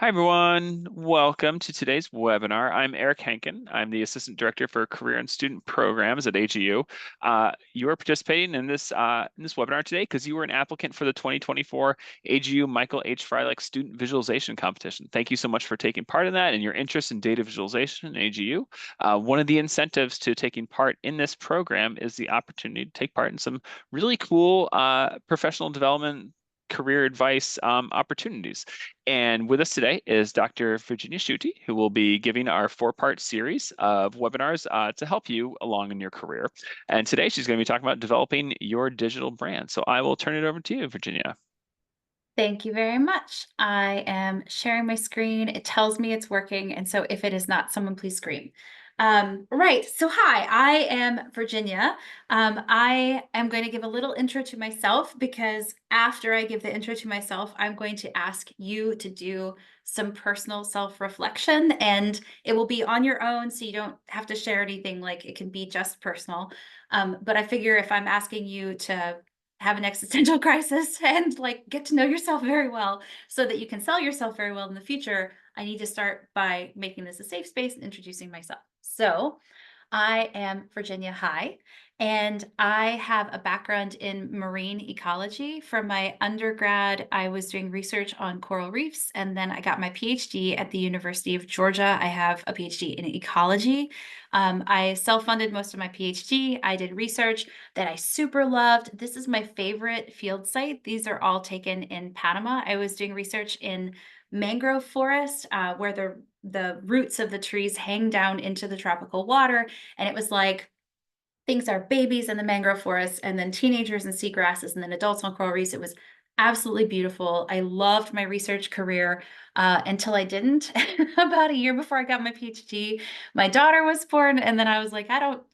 Hi, everyone. Welcome to today's webinar. I'm Eric Henkin. I'm the Assistant Director for Career and Student Programs at AGU. You are participating in this webinar today because you were an applicant for the 2024 AGU Michael H. Freilich Student Visualization Competition. Thank you so much for taking part in that and your interest in data visualization in AGU. One of the incentives to taking part in this program is the opportunity to take part in some really cool professional development career advice opportunities. And with us today is Dr. Virginia Schutte, who will be giving our four-part series of webinars to help you along in your career. And today she's going to be talking about developing your digital brand. So I will turn it over to you, Virginia. Thank you very much. I am sharing my screen. It tells me it's working. And so if it is not, someone please scream. Right. So hi, I am Virginia. I am going to give a little intro to myself because after I give the intro to myself, I'm going to ask you to do some personal self-reflection, and it will be on your own. So you don't have to share anything, like it can be just personal. But I figure if I'm asking you to have an existential crisis and like get to know yourself very well so that you can sell yourself very well in the future, I need to start by making this a safe space and introducing myself. So, I am Virginia High, and I have a background in marine ecology. For my undergrad, I was doing research on coral reefs, and then I got my PhD at the University of Georgia. I have a PhD in ecology. I self funded most of my PhD. I did research that I super loved. This is my favorite field site. These are all taken in Panama. I was doing research in mangrove forest where the roots of the trees hang down into the tropical water, and it was like things are babies in the mangrove forest and then teenagers and seagrasses and then adults on coral reefs. It was absolutely beautiful. I loved my research career until I didn't. About a year before I got my PhD, my daughter was born, and then I was like, I don't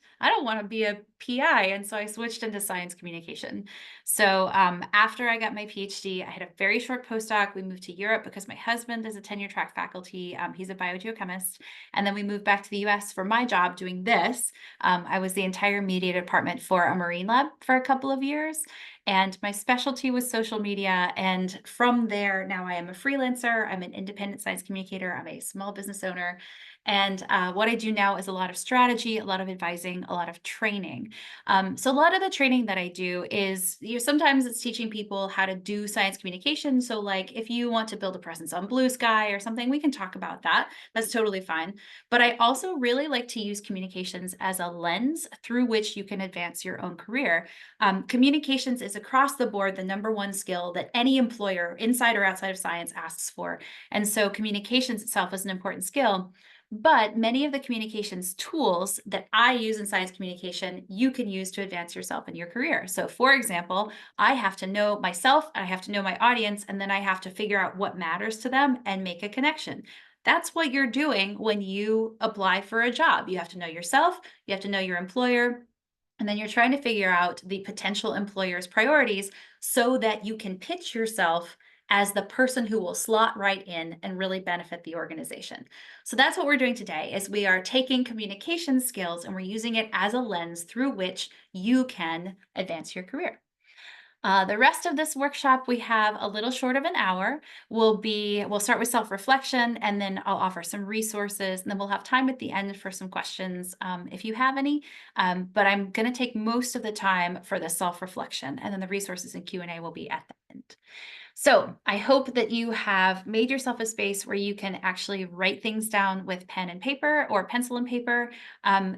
want to be a PI, and so I switched into science communication. So after I got my PhD, I had a very short postdoc. We moved to Europe because my husband is a tenure track faculty. He's a biogeochemist, and then we moved back to the U.S. for my job doing this. I was the entire media department for a marine lab for a couple of years, and my specialty was social media. And from there, now I am a freelancer. I'm an independent science communicator. I'm a small business owner. And what I do now is a lot of strategy, a lot of advising, a lot of training. So a lot of the training that I do is, sometimes it's teaching people how to do science communication. So like if you want to build a presence on Blue Sky or something, we can talk about that. That's totally fine. But I also really like to use communications as a lens through which you can advance your own career. Communications is across the board the number one skill that any employer, inside or outside of science, asks for. And so communications itself is an important skill. But many of the communications tools that I use in science communication, you can use to advance yourself in your career. So, for example, I have to know myself, I have to know my audience, and then I have to figure out what matters to them and make a connection. That's what you're doing when you apply for a job. You have to know yourself, you have to know your employer, and then you're trying to figure out the potential employer's priorities so that you can pitch yourself as the person who will slot right in and really benefit the organization. So that's what we're doing today is we are taking communication skills and we're using it as a lens through which you can advance your career. The rest of this workshop, we have a little short of an hour. We'll start with self-reflection, and then I'll offer some resources, and then we'll have time at the end for some questions if you have any. But I'm going to take most of the time for the self-reflection, and then the resources and Q&A will be at the end. So I hope that you have made yourself a space where you can actually write things down with pen and paper or pencil and paper.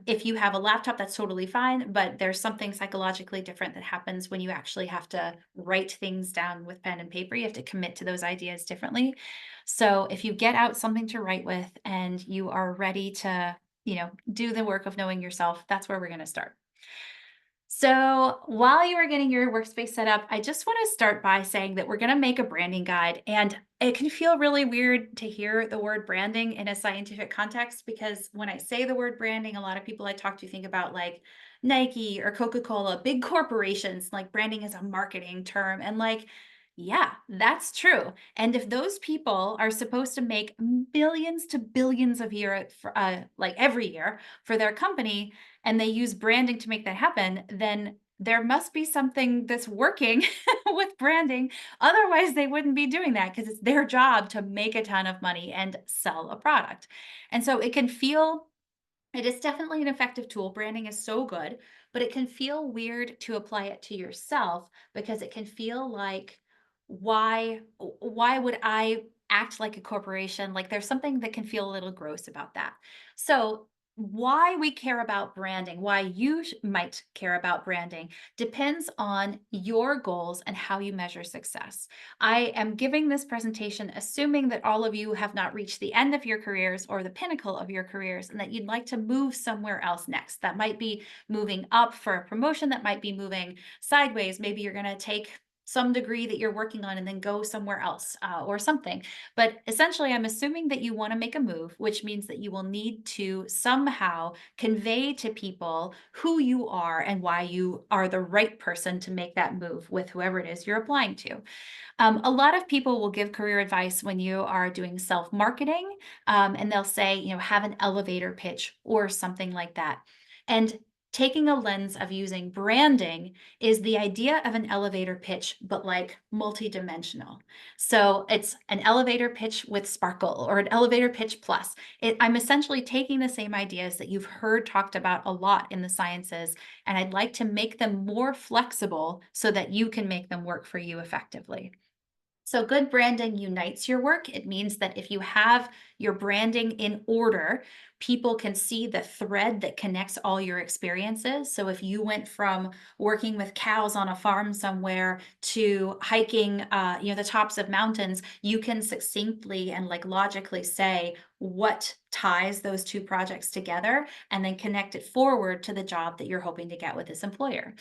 If you have a laptop, that's totally fine, but there's something psychologically different that happens when you actually have to write things down with pen and paper. You have to commit to those ideas differently. So if you get out something to write with and you are ready to, do the work of knowing yourself, that's where we're going to start. So while you are getting your workspace set up, I just want to start by saying that we're going to make a branding guide. And it can feel really weird to hear the word branding in a scientific context because when I say the word branding, a lot of people I talk to think about like Nike or Coca-Cola, big corporations, like branding is a marketing term. And like, yeah, that's true. And if those people are supposed to make billions to billions of year like every year for their company, and they use branding to make that happen, then there must be something that's working with branding. Otherwise, they wouldn't be doing that because it's their job to make a ton of money and sell a product. And so it is definitely an effective tool. Branding is so good, but it can feel weird to apply it to yourself because it can feel like, why would I act like a corporation? Like there's something that can feel a little gross about that. So why we care about branding, why you might care about branding, depends on your goals and how you measure success. I am giving this presentation assuming that all of you have not reached the end of your careers or the pinnacle of your careers and that you'd like to move somewhere else next. That might be moving up for a promotion, that might be moving sideways. Maybe you're going to take some degree that you're working on and then go somewhere else or something. But essentially, I'm assuming that you want to make a move, which means that you will need to somehow convey to people who you are and why you are the right person to make that move with whoever it is you're applying to. A lot of people will give career advice when you are doing self marketing, and they'll say, have an elevator pitch or something like that. And taking a lens of using branding is the idea of an elevator pitch, but like multidimensional. So it's an elevator pitch with sparkle or an elevator pitch plus. I'm essentially taking the same ideas that you've heard talked about a lot in the sciences, and I'd like to make them more flexible so that you can make them work for you effectively. So good branding unites your work. It means that if you have your branding in order, people can see the thread that connects all your experiences. So if you went from working with cows on a farm somewhere to hiking, the tops of mountains, you can succinctly and like logically say what ties those two projects together and then connect it forward to the job that you're hoping to get with this employer.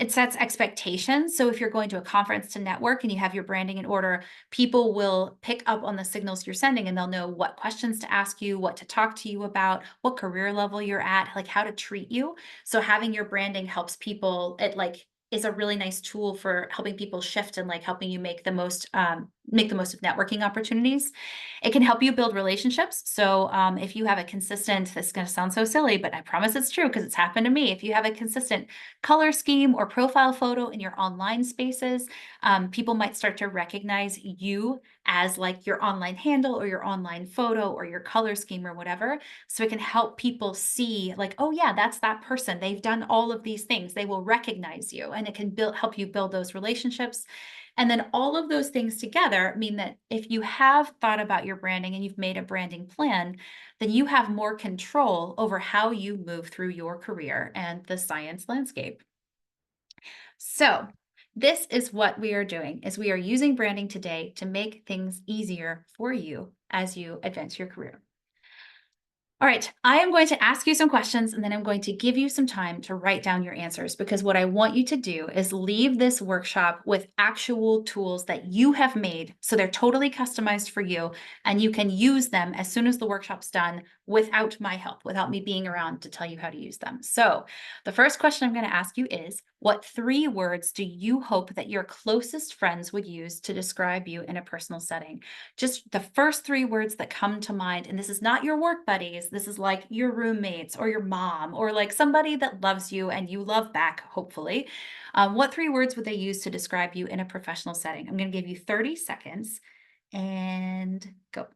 It sets expectations. So if you're going to a conference to network and you have your branding in order, people will pick up on the signals you're sending and they'll know what questions to ask you, what to talk to you about, what career level you're at, like how to treat you. So having your branding helps people, it like is a really nice tool for helping people shift and like helping you make the most of networking opportunities. It can help you build relationships. So if you have a consistent, this is going to sound so silly, but I promise it's true because it's happened to me. If you have a consistent color scheme or profile photo in your online spaces, people might start to recognize you as like your online handle or your online photo or your color scheme or whatever. So it can help people see like, oh yeah, that's that person. They've done all of these things. They will recognize you, and it can help you build those relationships. And then all of those things together mean that if you have thought about your branding and you've made a branding plan, then you have more control over how you move through your career and the science landscape. So, this is what we are doing is we are using branding today to make things easier for you as you advance your career. All right, I am going to ask you some questions and then I'm going to give you some time to write down your answers because what I want you to do is leave this workshop with actual tools that you have made so they're totally customized for you and you can use them as soon as the workshop's done without my help, without me being around to tell you how to use them. So, the first question I'm going to ask you is, what 3 words do you hope that your closest friends would use to describe you in a personal setting? Just the first 3 words that come to mind. And this is not your work buddies. This is like your roommates or your mom or like somebody that loves you and you love back, hopefully. What 3 words would they use to describe you in a professional setting? I'm going to give you 30 seconds and go.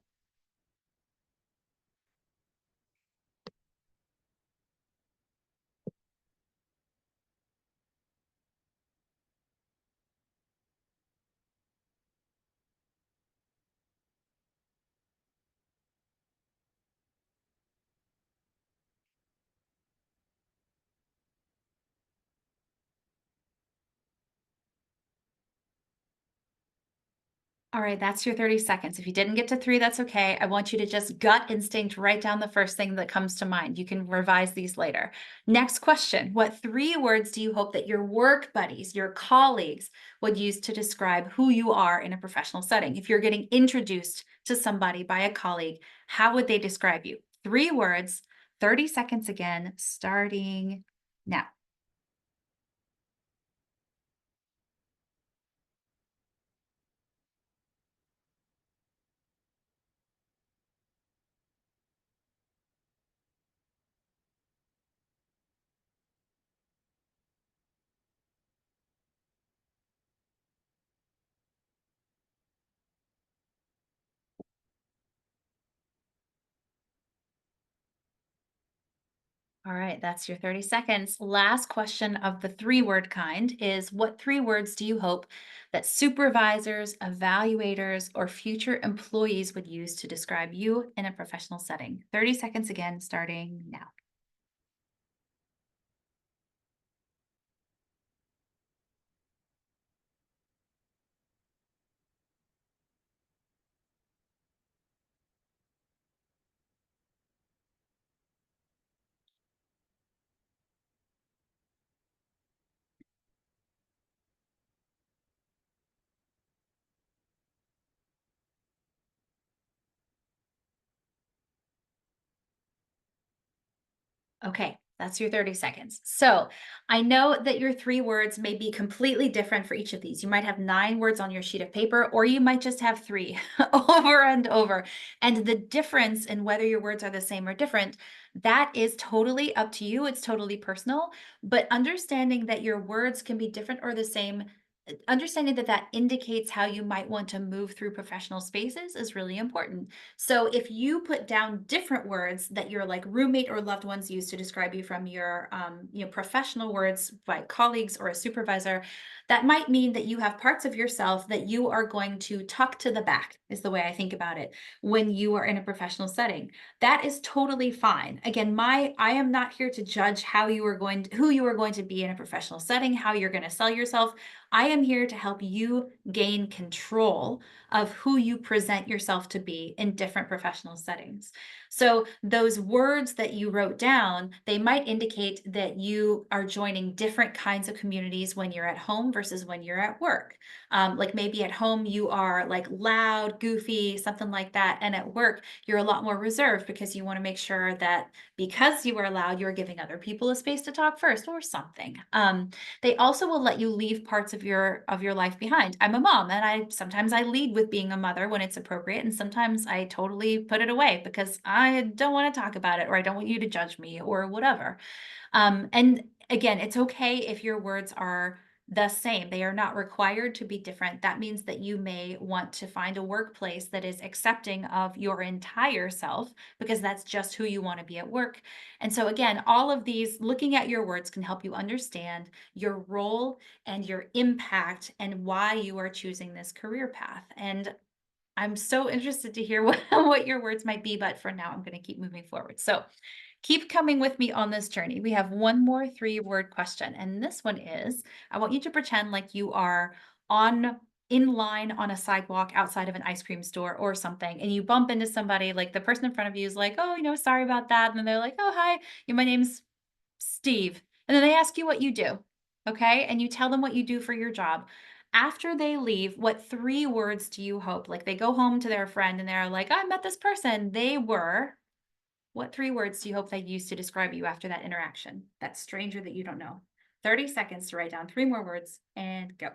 All right, that's your 30 seconds. If you didn't get to 3, that's okay. I want you to just gut instinct write down the first thing that comes to mind. You can revise these later. Next question. What 3 words do you hope that your work buddies, your colleagues would use to describe who you are in a professional setting? If you're getting introduced to somebody by a colleague, how would they describe you? 3 words, 30 seconds again, starting now. All right, that's your 30 seconds. Last question of the 3-word kind is, what 3 words do you hope that supervisors, evaluators, or future employees would use to describe you in a professional setting? 30 seconds again, starting now. Okay, that's your 30 seconds. So I know that your 3 words may be completely different for each of these. You might have 9 words on your sheet of paper, or you might just have three over and over. And the difference in whether your words are the same or different, that is totally up to you. It's totally personal. But understanding that your words can be different or the same, understanding that that indicates how you might want to move through professional spaces is really important. So if you put down different words that your like roommate or loved ones use to describe you from your professional words by colleagues or a supervisor, that might mean that you have parts of yourself that you are going to tuck to the back, is the way I think about it, when you are in a professional setting. That is totally fine. Again, my I am not here to judge how you are going to, who you are going to be in a professional setting, how you're going to sell yourself. I am here to help you gain control of who you present yourself to be in different professional settings. So those words that you wrote down, they might indicate that you are joining different kinds of communities when you're at home versus when you're at work. Like maybe at home you are like loud, goofy, something like that. And at work, you're a lot more reserved because you want to make sure that because you are loud, you're giving other people a space to talk first or something. They also will let you leave parts of your life behind. I'm a mom, and I sometimes I lead with being a mother when it's appropriate, and sometimes I totally put it away because I don't want to talk about it, or I don't want you to judge me or whatever. And again, it's okay if your words are the same. They are not required to be different. That means that you may want to find a workplace that is accepting of your entire self because that's just who you want to be at work. And so, again, all of these, looking at your words can help you understand your role and your impact and why you are choosing this career path. And I'm so interested to hear what your words might be, but for now, I'm going to keep moving forward. So, keep coming with me on this journey. We have one more 3-word question, and this one is, I want you to pretend like you are on in line on a sidewalk outside of an ice cream store or something, and you bump into somebody, like the person in front of you is like, "Oh, sorry about that." And then they're like, "Oh, hi. My name's Steve." And then they ask you what you do. Okay? And you tell them what you do for your job. After they leave, what 3 words do you hope? Like they go home to their friend and they're like, "I met this person. They were," what 3 words do you hope they use to describe you after that interaction? That stranger that you don't know. 30 seconds to write down 3 more words and go.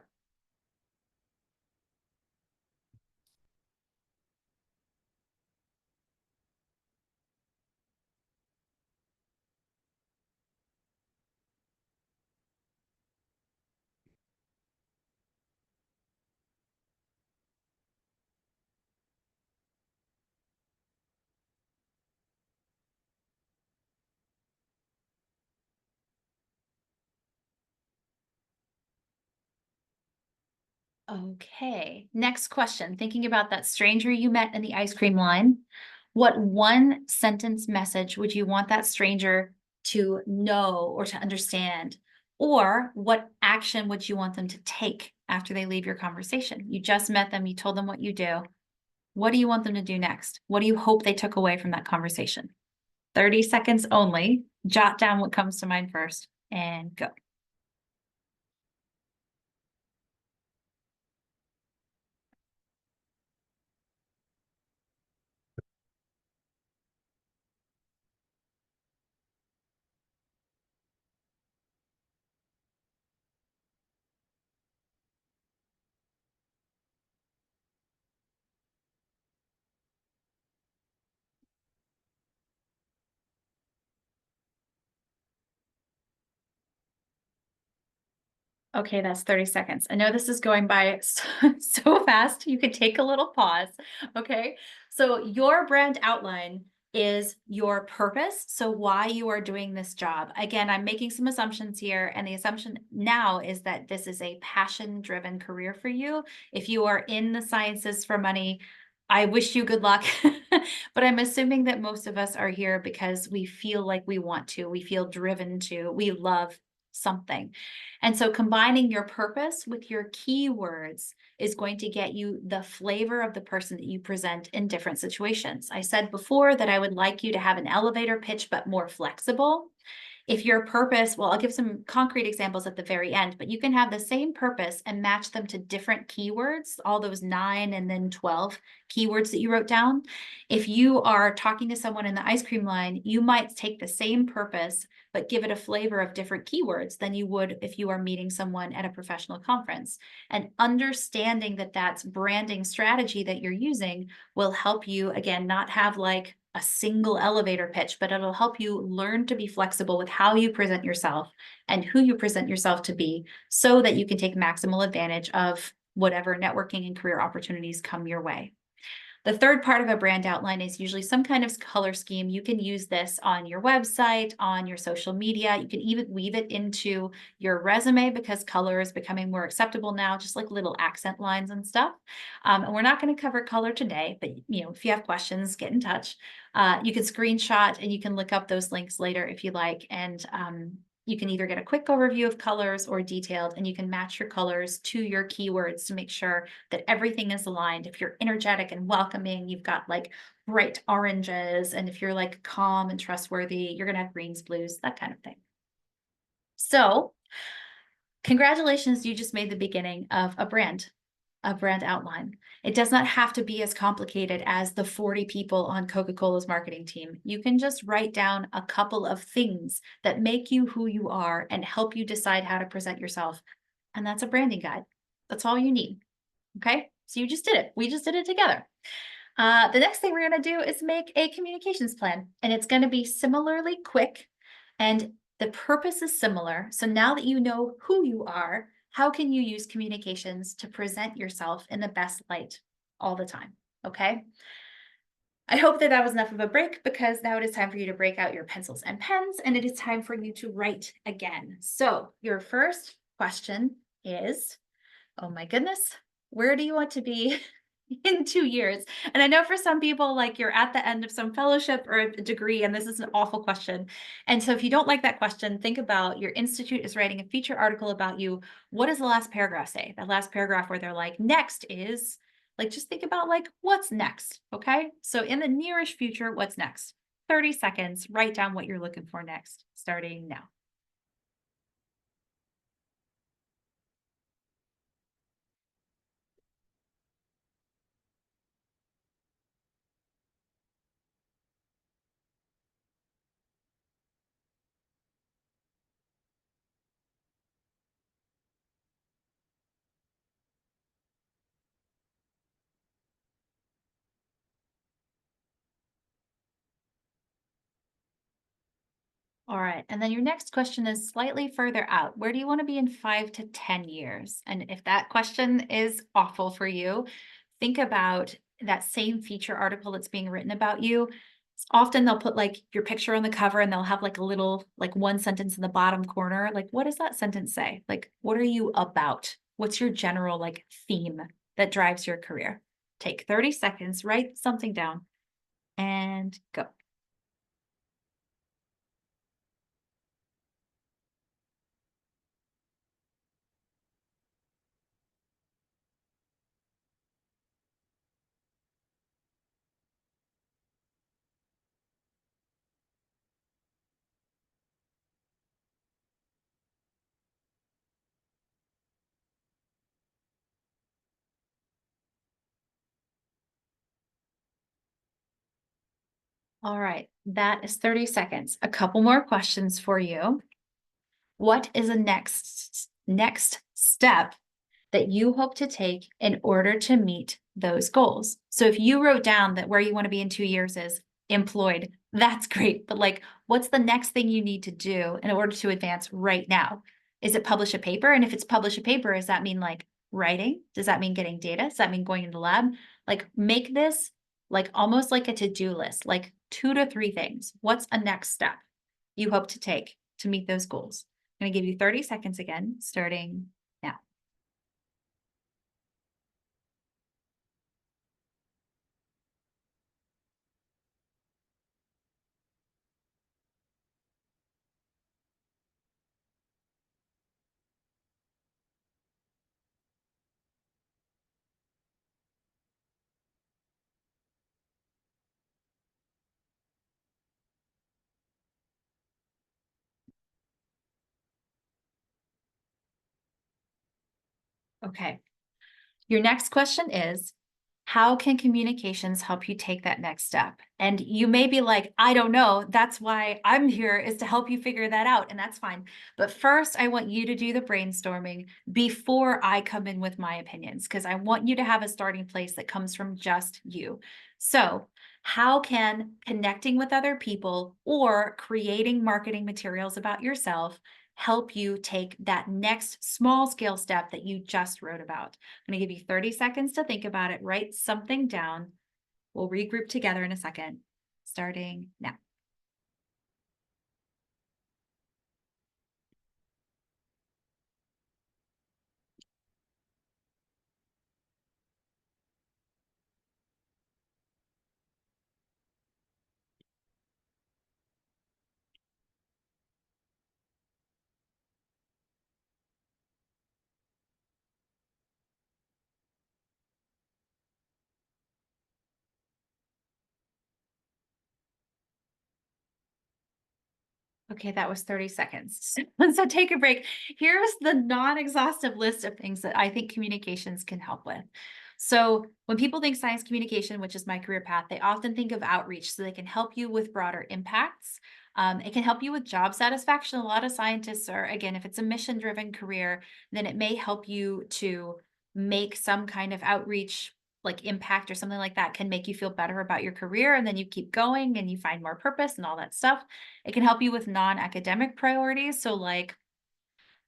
Okay. Next question. Thinking about that stranger you met in the ice cream line, what one sentence message would you want that stranger to know or to understand? Or what action would you want them to take after they leave your conversation? You just met them, you told them what you do. What do you want them to do next? What do you hope they took away from that conversation? 30 seconds only. Jot down what comes to mind first and go. Okay, that's 30 seconds. I know this is going by so fast. You could take a little pause. Okay. So, your brand outline is your purpose. So why you are doing this job. Again, I'm making some assumptions here, and the assumption now is that this is a passion-driven career for you. If you are in the sciences for money, I wish you good luck. But I'm assuming that most of us are here because we feel like we want to, we feel driven to, we love something. And so combining your purpose with your keywords is going to get you the flavor of the person that you present in different situations. I said before that I would like you to have an elevator pitch, but more flexible. If your purpose, well, I'll give some concrete examples at the very end, but you can have the same purpose and match them to different keywords, all those 9 and then 12 keywords that you wrote down. If you are talking to someone in the ice cream line, you might take the same purpose, but give it a flavor of different keywords than you would if you are meeting someone at a professional conference. And understanding that that's branding strategy that you're using will help you, again, not have like a single elevator pitch, but it'll help you learn to be flexible with how you present yourself and who you present yourself to be so that you can take maximal advantage of whatever networking and career opportunities come your way. The third part of a brand outline is usually some kind of color scheme. You can use this on your website, on your social media. You can even weave it into your resume because color is becoming more acceptable now, just like little accent lines and stuff. And we're not going to cover color today, but if you have questions, get in touch. You can screenshot and you can look up those links later if you like. And you can either get a quick overview of colors or detailed, and you can match your colors to your keywords to make sure that everything is aligned. If you're energetic and welcoming, you've got like bright oranges. And if you're like calm and trustworthy, you're going to have greens, blues, that kind of thing. So congratulations, you just made the beginning of a brand outline. It does not have to be as complicated as the 40 people on Coca-Cola's marketing team. You can just write down a couple of things that make you who you are and help you decide how to present yourself. And that's a branding guide. That's all you need. Okay, so you just did it. We just did it together. The next thing we're going to do is make a communications plan, and it's going to be similarly quick, and the purpose is similar. So now that you know who you are, how can you use communications to present yourself in the best light all the time? Okay. I hope that that was enough of a break, because now it is time for you to break out your pencils and pens, and it is time for you to write again. So your first question is, oh my goodness, where do you want to be in 2 years? And I know for some people, like, you're at the end of some fellowship or a degree, and this is an awful question. And so if you don't like that question, think about your institute is writing a feature article about you. What does the last paragraph say? That last paragraph where they're like, next is, like, just think about like, what's next? Okay. So in the nearest future, what's next? 30 seconds, write down what you're looking for next, starting now. All right. And then your next question is slightly further out. Where do you want to be in 5 to 10 years? And if that question is awful for you, think about that same feature article that's being written about you. Often they'll put like your picture on the cover, and they'll have like a little, like, one sentence in the bottom corner. Like, what does that sentence say? Like, what are you about? What's your general like theme that drives your career? Take 30 seconds, write something down, and go. All right, that is 30 seconds. A couple more questions for you. What is the next step that you hope to take in order to meet those goals? So if you wrote down that where you want to be in 2 years is employed, that's great. But like, what's the next thing you need to do in order to advance right now? Is it publish a paper? And if it's publish a paper, does that mean like writing? Does that mean getting data? Does that mean going into the lab? Like, make this like almost like a to-do list. Like, 2 to 3 things. What's a next step you hope to take to meet those goals? I'm going to give you 30 seconds again, starting now. Okay. Your next question is, how can communications help you take that next step? And you may be like, I don't know. That's why I'm here, is to help you figure that out. And that's fine. But first, I want you to do the brainstorming before I come in with my opinions, because I want you to have a starting place that comes from just you. So, how can connecting with other people or creating marketing materials about yourself help you take that next small scale step that you just wrote about? I'm going to give you 30 seconds to think about it, write something down. We'll regroup together in a second, starting now. Okay, that was 30 seconds. So take a break. Here's the non-exhaustive list of things that I think communications can help with. So when people think science communication, which is my career path, they often think of outreach so they can help you with broader impacts. It can help you with job satisfaction. A lot of scientists are, again, if it's a mission-driven career, then it may help you to make some kind of outreach like impact or something like that can make you feel better about your career, and then you keep going and you find more purpose and all that stuff. It can help you with non-academic priorities. So like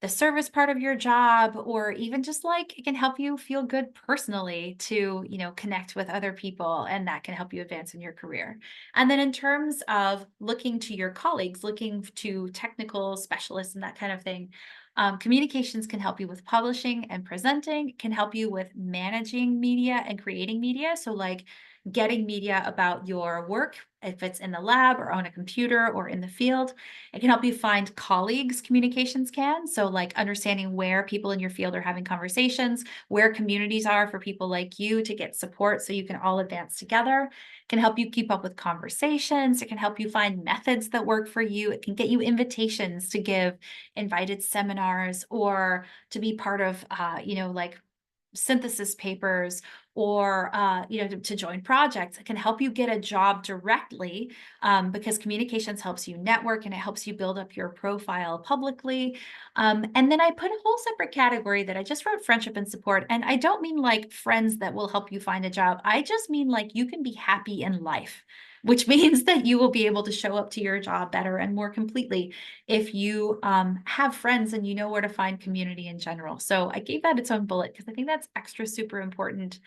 the service part of your job, or even just like it can help you feel good personally to, connect with other people, and that can help you advance in your career. And then in terms of looking to your colleagues, looking to technical specialists and that kind of thing, communications can help you with publishing and presenting. It can help you with managing media and creating media. So like getting media about your work, if it's in the lab or on a computer or in the field. It can help you find colleagues, communications can. So, like understanding where people in your field are having conversations, where communities are for people like you to get support so you can all advance together. It can help you keep up with conversations. It can help you find methods that work for you. It can get you invitations to give invited seminars or to be part of, like synthesis papers, or to join projects. It can help you get a job directly, because communications helps you network and it helps you build up your profile publicly. And then I put a whole separate category that I just wrote friendship and support. And I don't mean like friends that will help you find a job. I just mean like you can be happy in life, which means that you will be able to show up to your job better and more completely if you have friends and you know where to find community in general. So I gave that its own bullet because I think that's extra super important,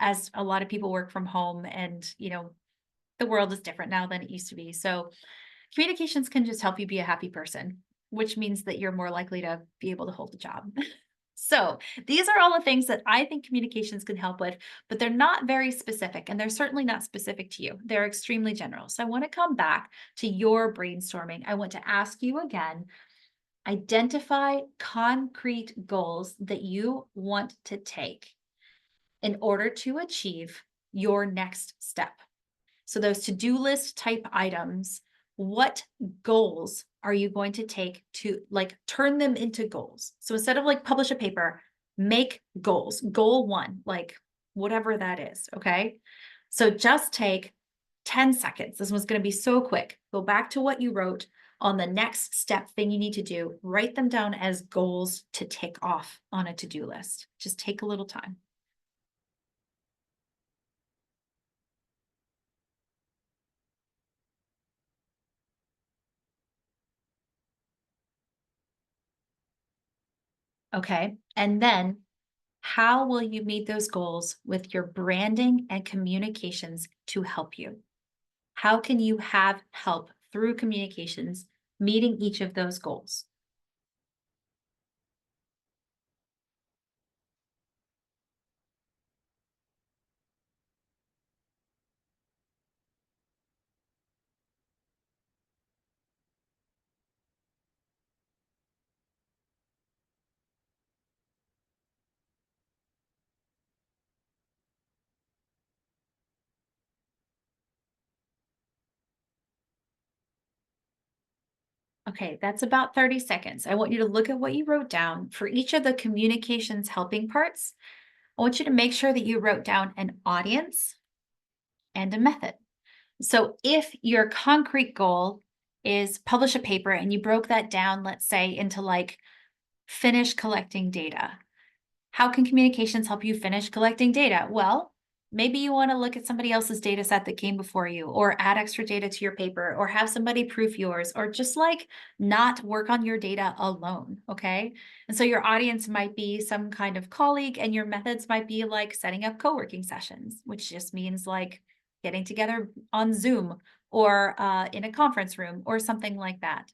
as a lot of people work from home, and the world is different now than it used to be. So communications can just help you be a happy person, which means that you're more likely to be able to hold a job. So these are all the things that I think communications can help with, but they're not very specific, and they're certainly not specific to you. They're extremely general. So I want to come back to your brainstorming. I want to ask you again, identify concrete goals that you want to take in order to achieve your next step. So those to-do list type items, what goals are you going to take to like turn them into goals? So instead of like publish a paper, make goals. Goal one, like whatever that is, okay? So just take 10 seconds. This one's going to be so quick. Go back to what you wrote on the next step thing you need to do. Write them down as goals to tick off on a to-do list. Just take a little time. Okay. And then how will you meet those goals with your branding and communications to help you? How can you have help through communications meeting each of those goals? Okay, that's about 30 seconds. I want you to look at what you wrote down for each of the communications helping parts. I want you to make sure that you wrote down an audience and a method. So if your concrete goal is publish a paper and you broke that down, let's say, into like finish collecting data, how can communications help you finish collecting data? Well, maybe you want to look at somebody else's data set that came before you, or add extra data to your paper, or have somebody proof yours, or just like not work on your data alone. Okay. And so your audience might be some kind of colleague, and your methods might be like setting up co working sessions, which just means like getting together on Zoom or in a conference room or something like that.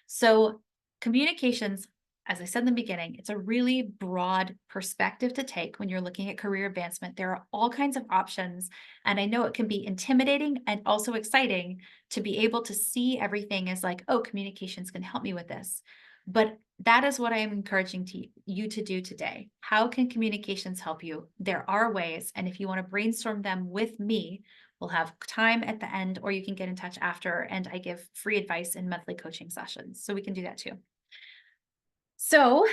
So, communications, as I said in the beginning, it's a really broad perspective to take when you're looking at career advancement. There are all kinds of options. And I know it can be intimidating and also exciting to be able to see everything as like, oh, communications can help me with this. But that is what I am encouraging you to do today. How can communications help you? There are ways. And if you want to brainstorm them with me, we'll have time at the end, or you can get in touch after, and I give free advice in monthly coaching sessions. So we can do that too. So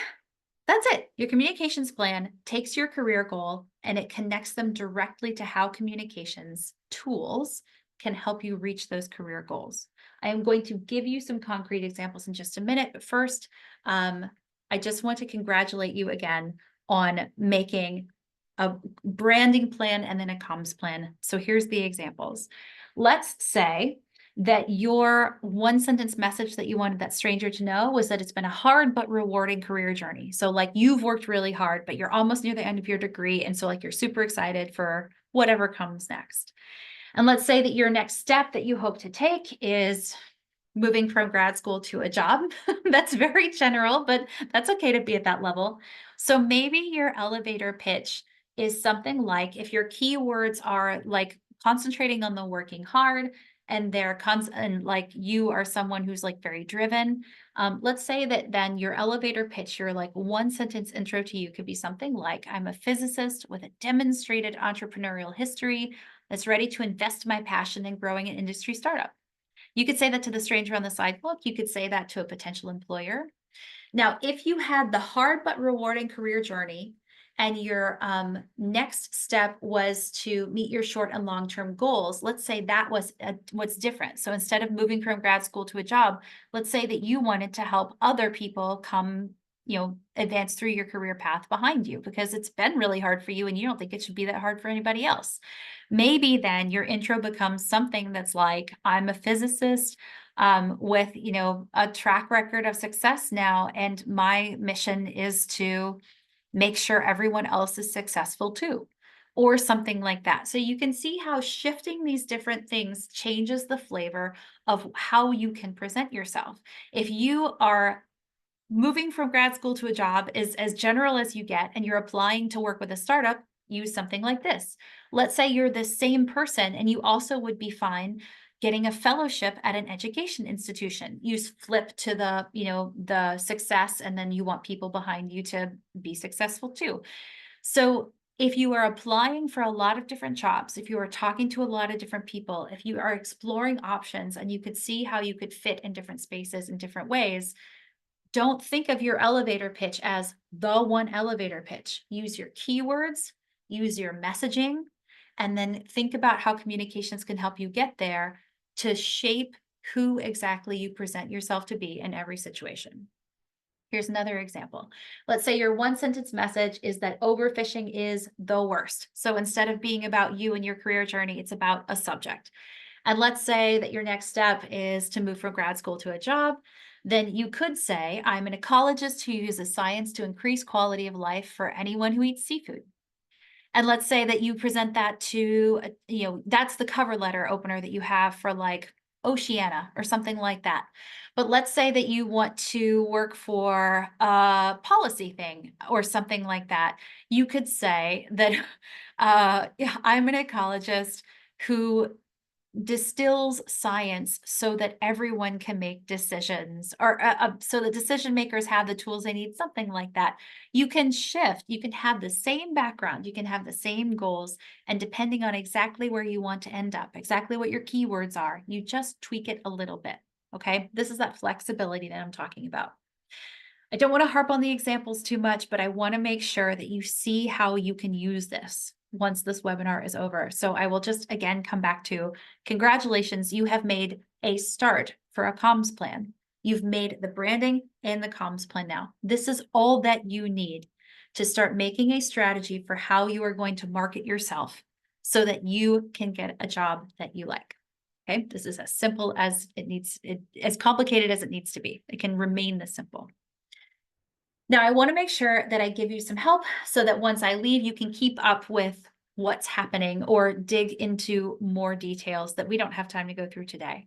that's it. Your communications plan takes your career goal and it connects them directly to how communications tools can help you reach those career goals. I am going to give you some concrete examples in just a minute, but first, um, I just want to congratulate you again on making a branding plan and then a comms plan. So here's the examples. Let's say that your one sentence message that you wanted that stranger to know was that it's been a hard but rewarding career journey. So, like, you've worked really hard, but you're almost near the end of your degree. And so, like, you're super excited for whatever comes next. And let's say that your next step that you hope to take is moving from grad school to a job. That's very general, but that's okay to be at that level. So maybe your elevator pitch is something like, if your keywords are like concentrating on the working hard, and and like you are someone who's like very driven. Let's say that then your elevator pitch, your like one sentence intro to you could be something like, I'm a physicist with a demonstrated entrepreneurial history that's ready to invest my passion in growing an industry startup. You could say that to the stranger on the sidewalk. You could say that to a potential employer. Now, if you had the hard but rewarding career journey and your next step was to meet your short and long term goals, let's say that was what's different. So instead of moving from grad school to a job, let's say that you wanted to help other people come, advance through your career path behind you because it's been really hard for you and you don't think it should be that hard for anybody else. Maybe then your intro becomes something that's like, I'm a physicist with a track record of success now, and my mission is to make sure everyone else is successful too, or something like that. So you can see how shifting these different things changes the flavor of how you can present yourself. If you are moving from grad school to a job is as general as you get, and you're applying to work with a startup, use something like this. Let's say you're the same person and you also would be fine getting a fellowship at an education institution. Use flip to the success, and then you want people behind you to be successful too. So if you are applying for a lot of different jobs, if you are talking to a lot of different people, if you are exploring options and you could see how you could fit in different spaces in different ways, don't think of your elevator pitch as the one elevator pitch. Use your keywords, use your messaging, and then think about how communications can help you get there to shape who exactly you present yourself to be in every situation. Here's another example. Let's say your one sentence message is that overfishing is the worst. So instead of being about you and your career journey, it's about a subject. And let's say that your next step is to move from grad school to a job. Then you could say, I'm an ecologist who uses science to increase quality of life for anyone who eats seafood. And let's say that you present that to, that's the cover letter opener that you have for like Oceana or something like that. But let's say that you want to work for a policy thing or something like that. You could say that yeah, I'm an ecologist who distills science so that everyone can make decisions, or so the decision makers have the tools they need, something like that. You can shift, you can have the same background, you can have the same goals, and depending on exactly where you want to end up, exactly what your keywords are, you just tweak it a little bit. Okay, this is that flexibility that I'm talking about. I don't want to harp on the examples too much, but I want to make sure that you see how you can use this once this webinar is over. So I will just again come back to congratulations, you have made a start for a comms plan. You've made the branding and the comms plan now. This is all that you need to start making a strategy for how you are going to market yourself so that you can get a job that you like. Okay, this is as simple as as complicated as it needs to be. It can remain this simple. Now, I want to make sure that I give you some help so that once I leave, you can keep up with what's happening or dig into more details that we don't have time to go through today.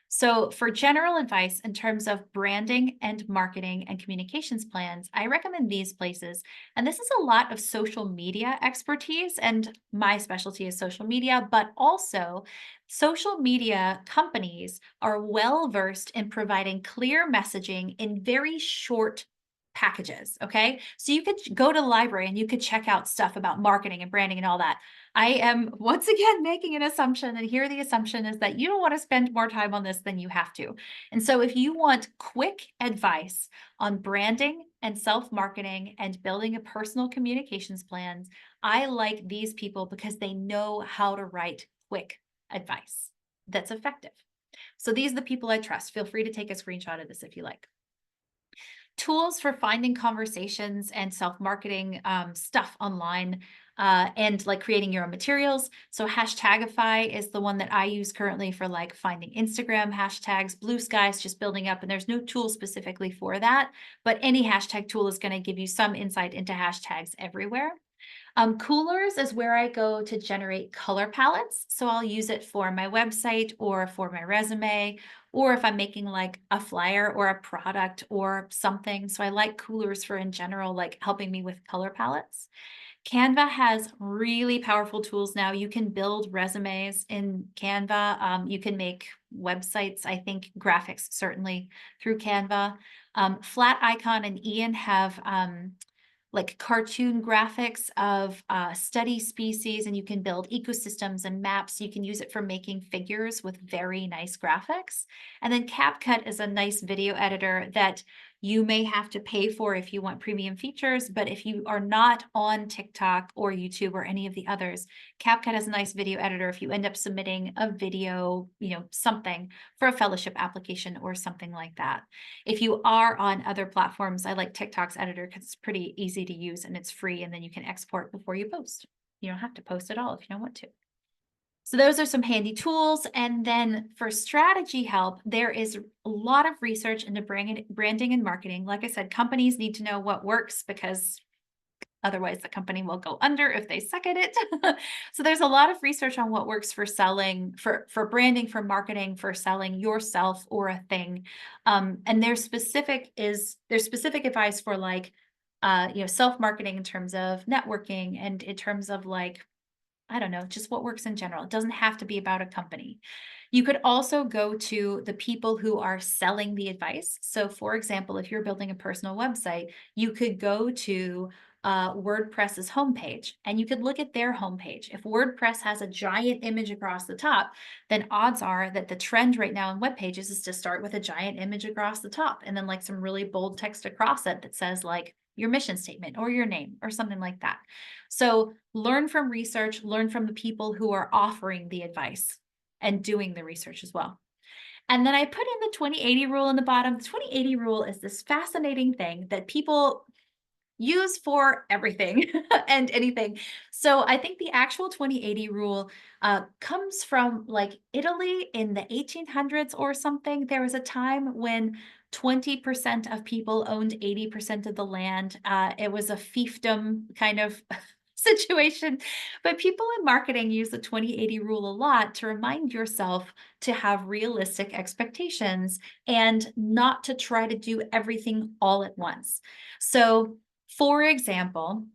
So, for general advice in terms of branding and marketing and communications plans, I recommend these places. And this is a lot of social media expertise, and my specialty is social media, but also social media companies are well versed in providing clear messaging in very short packages. Okay. So you could go to the library and you could check out stuff about marketing and branding and all that. I am once again making an assumption, and here the assumption is that you don't want to spend more time on this than you have to. And so, if you want quick advice on branding and self marketing and building a personal communications plans, I like these people because they know how to write quick advice that's effective. So, these are the people I trust. Feel free to take a screenshot of this if you like. Tools for finding conversations and self-marketing stuff online, and like creating your own materials. So Hashtagify is the one that I use currently for like finding Instagram hashtags. Blue Sky is just building up, and there's no tool specifically for that, but any hashtag tool is going to give you some insight into hashtags everywhere. Coolers is where I go to generate color palettes. So I'll use it for my website or for my resume, or if I'm making like a flyer or a product or something. So I like Coolers for in general, like helping me with color palettes. Canva has really powerful tools now. You can build resumes in Canva. You can make websites, I think graphics certainly through Canva. Flat Icon and Ian have like cartoon graphics of study species, and you can build ecosystems and maps. You can use it for making figures with very nice graphics. And then CapCut is a nice video editor that you may have to pay for if you want premium features, but if you are not on TikTok or YouTube or any of the others, CapCut has a nice video editor if you end up submitting a video, something for a fellowship application or something like that. If you are on other platforms, I like TikTok's editor because it's pretty easy to use and it's free, and then you can export before you post. You don't have to post at all if you don't want to. So those are some handy tools. And then for strategy help, there is a lot of research into branding and marketing. Like I said, companies need to know what works because otherwise the company will go under if they suck at it. So there's a lot of research on what works for selling, for branding, for marketing, for selling yourself or a thing. And there's specific advice for like, self-marketing in terms of networking and in terms of like, I don't know, just what works in general. It doesn't have to be about a company. You could also go to the people who are selling the advice. So, for example, if you're building a personal website, you could go to WordPress's homepage and you could look at their homepage. If WordPress has a giant image across the top, then odds are that the trend right now in web pages is to start with a giant image across the top and then like some really bold text across it that says like your mission statement or your name or something like that. So learn from research, learn from the people who are offering the advice and doing the research as well. And then I put in the 20/80 rule in the bottom. The 20/80 rule is this fascinating thing that people use for everything and anything. So I think the actual 20/80 rule comes from like Italy in the 1800s or something. There was a time when 20% of people owned 80% of the land. It was a fiefdom kind of situation. But people in marketing use the 20-80 rule a lot to remind yourself to have realistic expectations and not to try to do everything all at once. So, for example,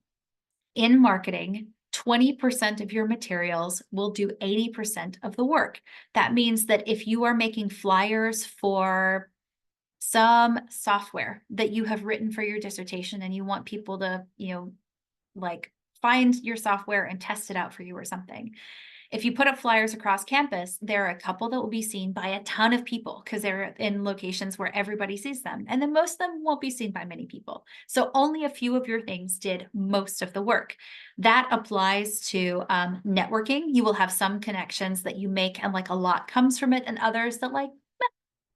in marketing, 20% of your materials will do 80% of the work. That means that if you are making flyers for some software that you have written for your dissertation and you want people to, like find your software and test it out for you or something. If you put up flyers across campus, there are a couple that will be seen by a ton of people because they're in locations where everybody sees them. And then most of them won't be seen by many people. So only a few of your things did most of the work. That applies to networking. You will have some connections that you make and like a lot comes from it, and others that like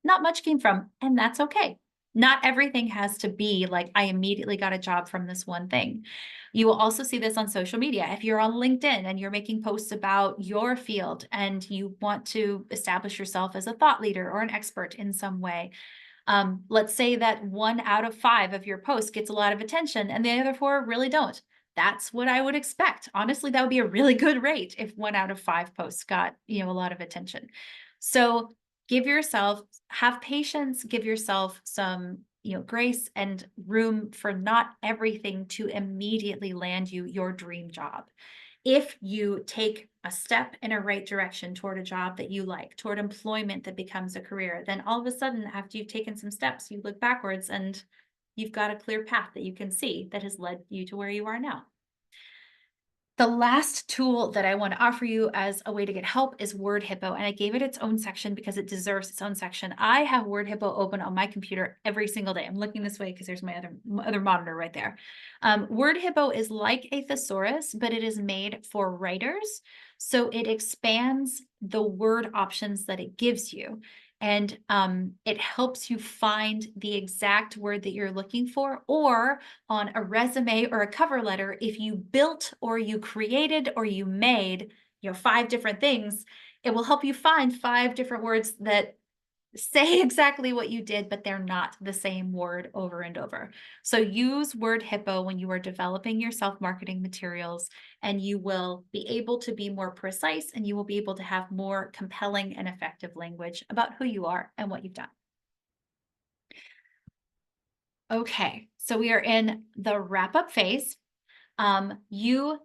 not much came from, and that's okay. Not everything has to be like, I immediately got a job from this one thing. You will also see this on social media. If you're on LinkedIn and you're making posts about your field and you want to establish yourself as a thought leader or an expert in some way, let's say that 1 out of 5 of your posts gets a lot of attention and the other 4 really don't. That's what I would expect. Honestly, that would be a really good rate if 1 out of 5 posts got, a lot of attention. So give yourself, have patience, give yourself some, grace and room for not everything to immediately land you your dream job. If you take a step in a right direction toward a job that you like, toward employment that becomes a career, then all of a sudden, after you've taken some steps, you look backwards and you've got a clear path that you can see that has led you to where you are now. The last tool that I want to offer you as a way to get help is Word Hippo, and I gave it its own section because it deserves its own section. I have Word Hippo open on my computer every single day. I'm looking this way because there's my other monitor right there. Word Hippo is like a thesaurus, but it is made for writers, so it expands the word options that it gives you. And it helps you find the exact word that you're looking for, or on a resume or a cover letter, if you built or you created or you made, 5 different things, it will help you find 5 different words that say exactly what you did, but they're not the same word over and over. So use Word Hippo when you are developing your self-marketing materials, and you will be able to be more precise and you will be able to have more compelling and effective language about who you are and what you've done. Okay, so we are in the wrap-up phase. You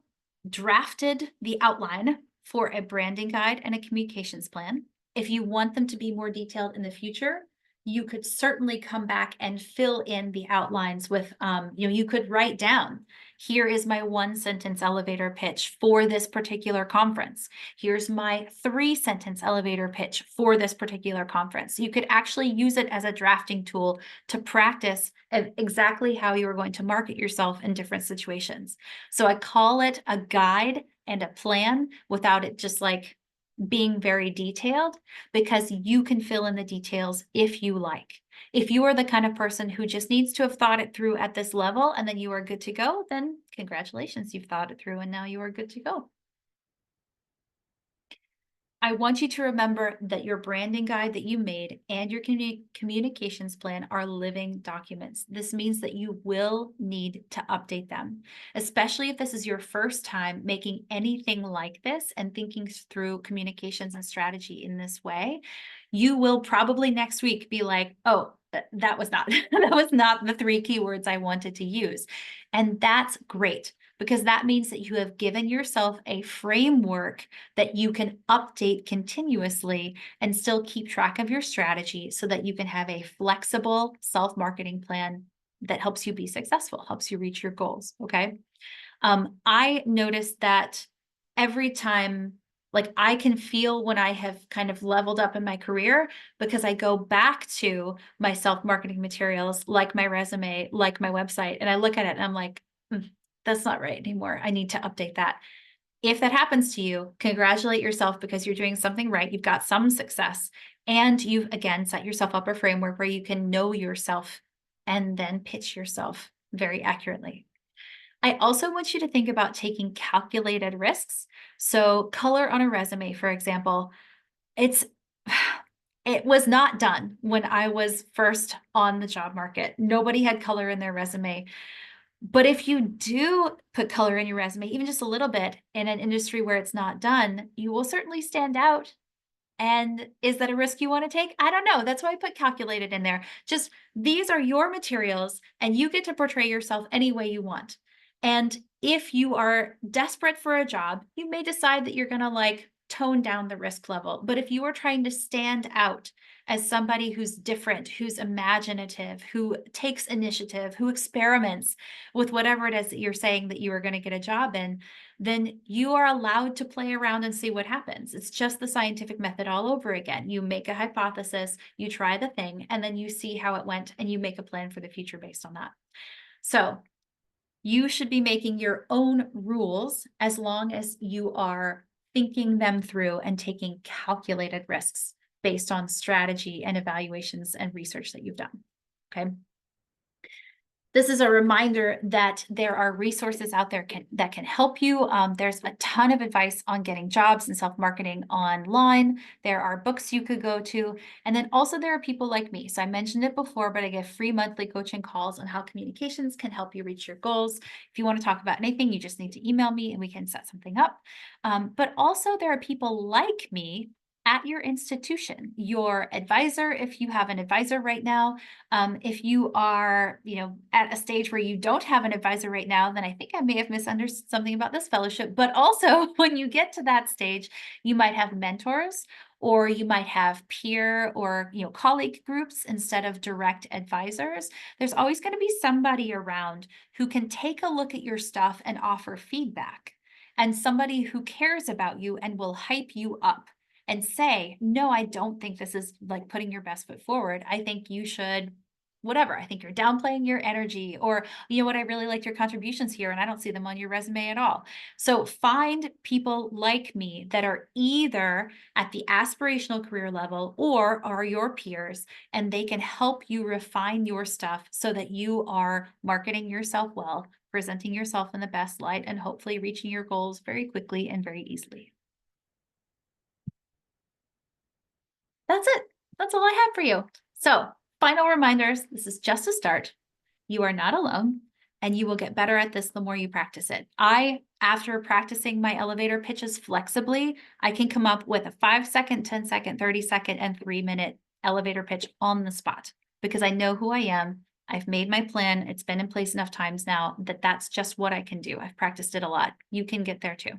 drafted the outline for a branding guide and a communications plan. If you want them to be more detailed in the future, you could certainly come back and fill in the outlines with, you could write down, here is my 1-sentence elevator pitch for this particular conference. Here's my 3-sentence elevator pitch for this particular conference. You could actually use it as a drafting tool to practice exactly how you are going to market yourself in different situations. So I call it a guide and a plan without it just like being very detailed, because you can fill in the details if you like. If you are the kind of person who just needs to have thought it through at this level and then you are good to go, then congratulations, you've thought it through and now you are good to go. I want you to remember that your branding guide that you made and your communications plan are living documents. This means that you will need to update them, especially if this is your first time making anything like this and thinking through communications and strategy in this way. You will probably next week be like, oh, that was not that was not the 3 keywords I wanted to use. And that's great, because that means that you have given yourself a framework that you can update continuously and still keep track of your strategy so that you can have a flexible self-marketing plan that helps you be successful, helps you reach your goals. Okay. I noticed that every time, like I can feel when I have kind of leveled up in my career, because I go back to my self-marketing materials, like my resume, like my website, and I look at it and I'm like, that's not right anymore. I need to update that. If that happens to you, congratulate yourself, because you're doing something right. You've got some success, and you've again set yourself up a framework where you can know yourself and then pitch yourself very accurately. I also want you to think about taking calculated risks. So color on a resume, for example, it's it was not done when I was first on the job market. Nobody had color in their resume. But if you do put color in your resume, even just a little bit, in an industry where it's not done, you will certainly stand out. And is that a risk you want to take? I don't know. That's why I put calculated in there. Just these are your materials, and you get to portray yourself any way you want. And if you are desperate for a job, you may decide that you're going to like tone down the risk level. But if you are trying to stand out as somebody who's different, who's imaginative, who takes initiative, who experiments with whatever it is that you're saying that you are going to get a job in, then you are allowed to play around and see what happens. It's just the scientific method all over again. You make a hypothesis, you try the thing, and then you see how it went, and you make a plan for the future based on that. So you should be making your own rules as long as you are thinking them through and taking calculated risks based on strategy and evaluations and research that you've done. Okay. This is a reminder that there are resources out there that can help you. There's a ton of advice on getting jobs and self-marketing online. There are books you could go to. And then also there are people like me. So I mentioned it before, but I give free monthly coaching calls on how communications can help you reach your goals. If you want to talk about anything, you just need to email me and we can set something up. But also there are people like me at your institution, your advisor, if you have an advisor right now. If you are, at a stage where you don't have an advisor right now, then I think I may have misunderstood something about this fellowship. But also, when you get to that stage, you might have mentors, or you might have peer or colleague groups instead of direct advisors. There's always going to be somebody around who can take a look at your stuff and offer feedback, and somebody who cares about you and will hype you up and say, no, I don't think this is like putting your best foot forward. I think you should, whatever. I think you're downplaying your energy, or, what, I really liked your contributions here and I don't see them on your resume at all. So find people like me that are either at the aspirational career level or are your peers, and they can help you refine your stuff so that you are marketing yourself well, presenting yourself in the best light, and hopefully reaching your goals very quickly and very easily. That's it. That's all I have for you. So, final reminders, this is just a start. You are not alone, and you will get better at this the more you practice it. After practicing my elevator pitches flexibly, I can come up with a 5-second, 10-second, 30-second, and 3-minute elevator pitch on the spot because I know who I am. I've made my plan. It's been in place enough times now that that's just what I can do. I've practiced it a lot. You can get there too.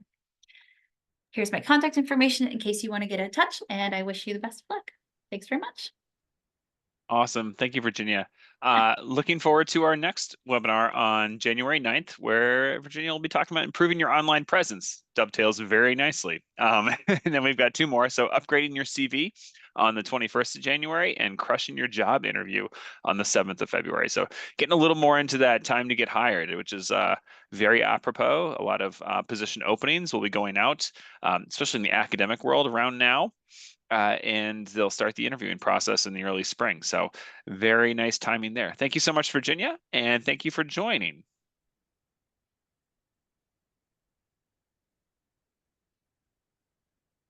Here's my contact information in case you want to get in touch, and I wish you the best of luck. Thanks very much. Awesome. Thank you, Virginia. Looking forward to our next webinar on January 9th, where Virginia will be talking about improving your online presence. Dovetails very nicely. And then we've got 2 more. So upgrading your CV on the 21st of January and crushing your job interview on the 7th of February. So getting a little more into that time to get hired, which is very apropos. A lot of position openings will be going out, especially in the academic world around now. And they'll start the interviewing process in the early spring. So very nice timing there. Thank you so much, Virginia, and thank you for joining.